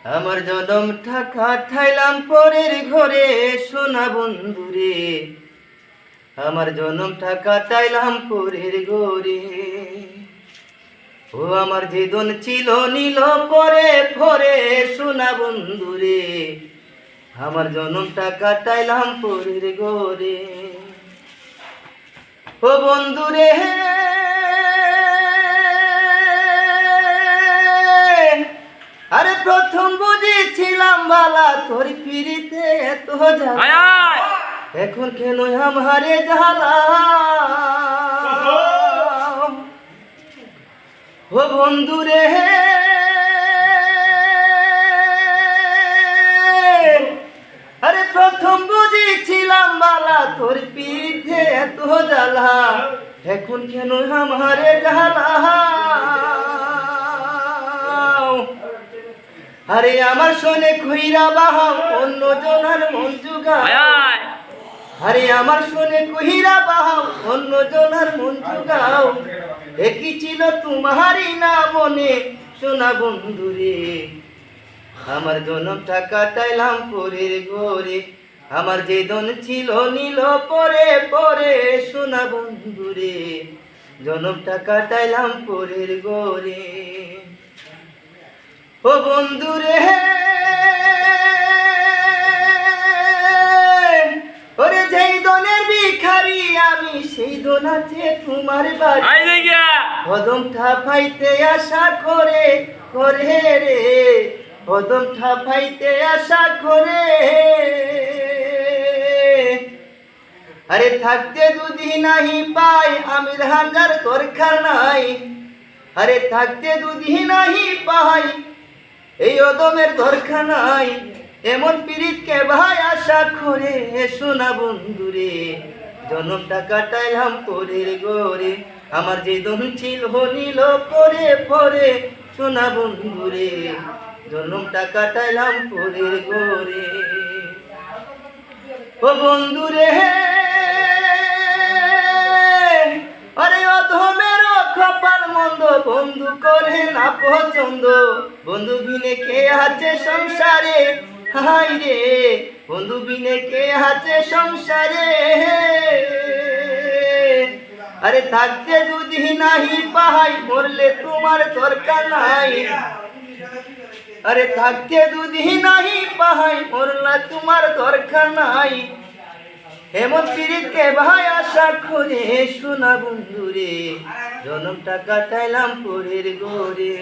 আমার জনমটা কাটাইলাম পরের ঘরে সোনা বন্ধুরে, আমার জনমটা কাটাইলাম পরের ঘরে। ও আমার জীবন ছিল নীল পরে পরে সোনা বন্ধুরে, আমার জনমটা কাটাইলাম পরের ঘরে। ও বন্ধুরে আরে প্রথম বুঝেছিলাম বালা তোর পিড়িতে এত জ্বালা, এখন কেন আমারে জ্বালা। ও বন্ধুরে আরে প্রথম বুঝেছিলাম বালা তোর পিড়িতে এত জ্বালা, এখন কেন আমারে জ্বালা। আরে আমার শোনে কইরা বাহাও অন্য জনার মন জুগাও, আরে আমার শোনে কইরা বাহাও অন্য জনার মন জুগাও। একই ছিল তোমারই না মনে সোনা বন্ধুরে, আমার জনমটা কাটাইলাম পরের ঘরে। আমার যে দন ছিল নীল পরে পরে সোনা বন্ধুরে, জনমটা কাটাইলাম পরের ঘরে। ও বন্ধুরে ওরে যেই দনের ভিখারি আমি সেই দন আছে তোমার বাড়ি, কদমটা পাইতে আশা করে করে রে, কদমটা পাইতে আশা করে। আরে থাকতে দুদিন নাহি পাই আমি হাজার দরকার নাই, আরে থাকতে দুদিন নাহি পাই এই অদমের দরকার নাই। এমন পীড়িতকে ভাই আশা করে সোনা বন্ধুরে, জনমটা কাটাইলাম পরের ঘরে। আমার যে দম ছিল নীল পরে পরে সোনা বন্ধুরে, জনমটা কাটাইলাম পরের ঘরে। ও বন্ধুরে আরে অধমের কপাল মন্দ, বন্ধু করে না পছন্দ, বন্ধু বিনে কে আছে সংসারে, হাই রে বন্ধু বিনে কে আছে সংসারে। আরে থাকতে দুদিন নাহি পাহাই মরলে তোমার দরকার নাই, আরে থাকতে দুদিন নাহি পাহাই মরলা তোমার দরকার নাই। এমন পীড়িতকে ভাই আশা করে সোনা বন্ধুরে, জনমটা কাটাইলাম পরের ঘরে।